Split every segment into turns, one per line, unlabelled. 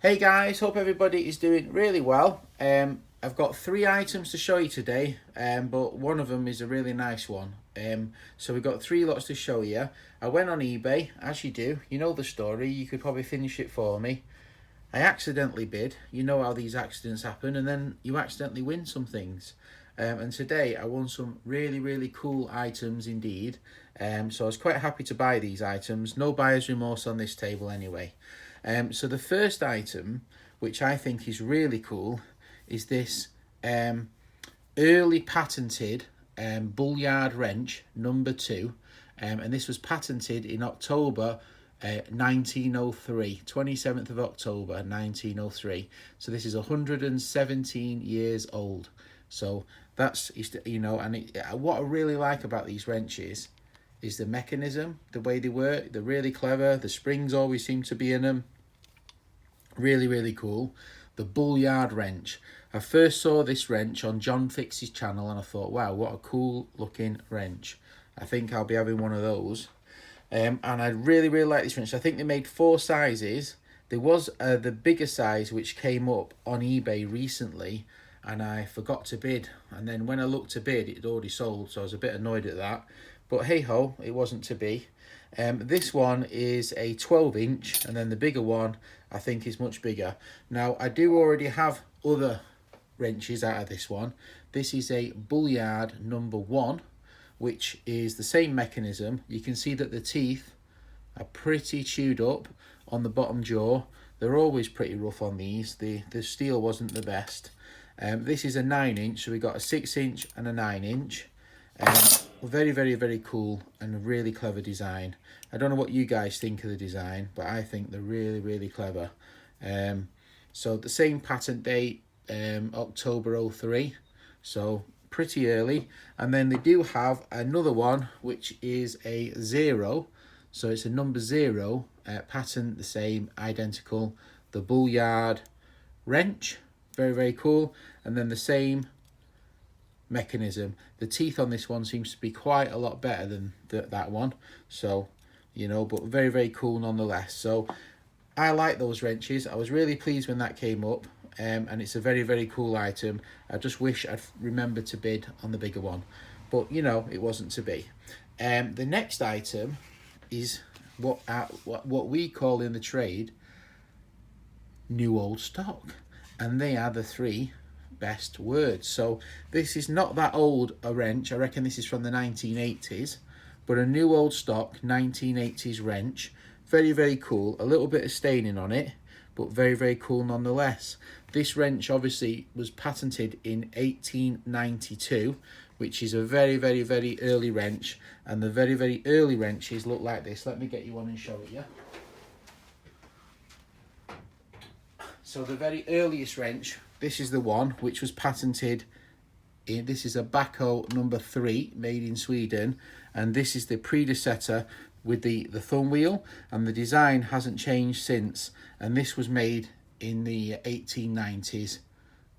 Hey guys, hope everybody is doing really well. I've got three items to show you today, but one of them is a really nice one. So we've got three lots to show you. I went on eBay, as you do. You know the story, you could probably finish it for me. I accidentally bid. You know how these accidents happen, and then you accidentally win some things. And today I won some really cool items indeed. So I was quite happy to buy these items. No buyer's remorse on this table anyway. So the first item, which I think is really cool, is this early patented Bullyard wrench number 2. And this was patented in October 1903, 27th of October 1903. So this is 117 years old. So that's, you know, and what I really like about these wrenches is the mechanism, the way they work. They're really clever. The springs always seem to be in them. Really cool. The Bullyard wrench. I first saw this wrench on John Fix's channel and I thought, wow, what a cool looking wrench. I think I'll be having one of those. And I really like this wrench. I think they made 4 sizes. There was the bigger size which came up on eBay recently and I forgot to bid. And then when I looked to bid, it had already sold, so I was a bit annoyed at that. But hey ho, it wasn't to be. This one is a 12-inch, and then the bigger one I think is much bigger. Now I do already have other wrenches out of this one. This is a Bullyard number 1, which is the same mechanism. You can see that the teeth are pretty chewed up on the bottom jaw. They're always pretty rough on these. The steel wasn't the best. This is a 9-inch, so we got a 6-inch and a 9-inch. Very cool and a really clever design. I don't know what you guys think of the design, but I think they're really clever. So the same patent date, October 03, so pretty early. And then they do have another one which is a 0, so it's a number 0, patent the same, identical, the Bullyard wrench. Very cool. And then the same mechanism. The teeth on this one seems to be quite a lot better than that one, so you know, but very cool nonetheless. So I like those wrenches. I was really pleased when that came up, and it's a very cool item. I just wish I'd remembered to bid on the bigger one, but you know, it wasn't to be. The next item is what we call in the trade new old stock, and they are the 3 best words. So this is not that old a wrench. I reckon this is from the 1980s, but a new old stock 1980s wrench. Very cool. A little bit of staining on it, but very cool nonetheless. This wrench obviously was patented in 1892, which is a very early wrench, and the very early wrenches look like this. Let me get you one and show it you. So the very earliest wrench, this is the one which was patented in, this is a bahco number 3 made in Sweden, and this is the predecessor with the thumb wheel, and the design hasn't changed since, and this was made in the 1890s.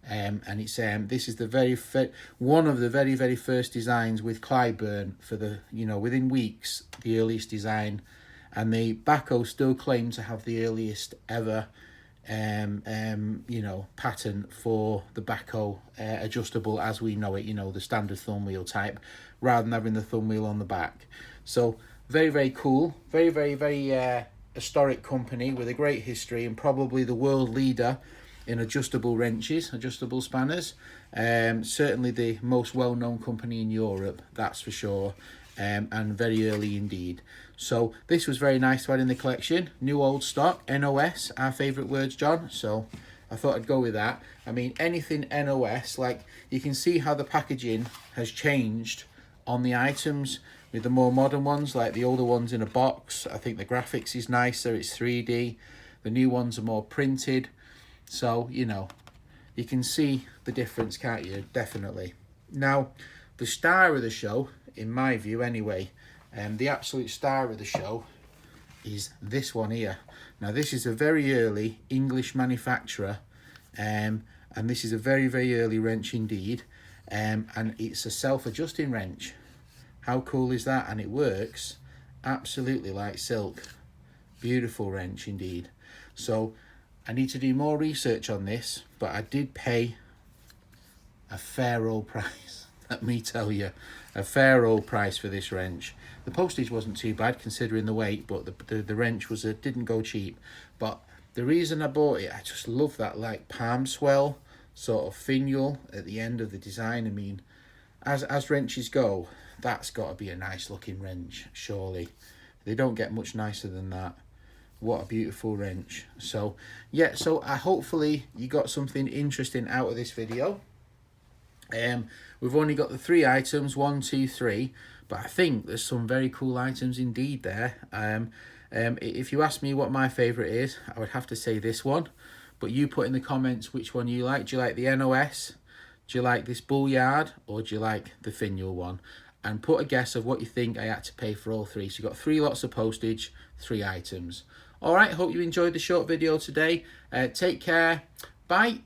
And it's this is the one of the very first designs with Clyburn for the, you know, within weeks, the earliest design, and the bahco still claim to have the earliest ever you know, patent for the bahco adjustable as we know it, you know, the standard thumb wheel type, rather than having the thumb wheel on the back. So very cool, very historic company with a great history, and probably the world leader in adjustable wrenches, adjustable spanners. Certainly the most well-known company in Europe, that's for sure. And very early indeed. So this was very nice to add in the collection. New old stock, NOS, our favourite words, John. So I thought I'd go with that. I mean, anything NOS, like you can see how the packaging has changed on the items with the more modern ones, like the older ones in a box. I think the graphics is nicer, it's 3D. The new ones are more printed. So, you know, you can see the difference, can't you? Definitely. Now, the star of the show, in my view anyway, the absolute star of the show is this one here. Now this is a very early English manufacturer, and this is a very early wrench indeed, and it's a self-adjusting wrench. How cool is that? And it works absolutely like silk. Beautiful wrench indeed. So I need to do more research on this, but I did pay a fair old price. Let me tell you, a fair old price for this wrench. The postage wasn't too bad considering the weight, but the wrench was didn't go cheap. But the reason I bought it, I just love that like palm swell sort of finial at the end of the design. I mean, as wrenches go, that's got to be a nice looking wrench, surely. They don't get much nicer than that. What a beautiful wrench. So yeah, so hopefully you got something interesting out of this video. We've only got the 3 items, 1, 2, 3, but I think there's some very cool items indeed there. If you ask me what my favourite is, I would have to say this one, but you put in the comments which one you like. Do you like the NOS? Do you like this Bullyard? Or do you like the finial one? And put a guess of what you think I had to pay for all 3. So you've got 3 lots of postage, 3 items. Alright, hope you enjoyed the short video today. Take care. Bye.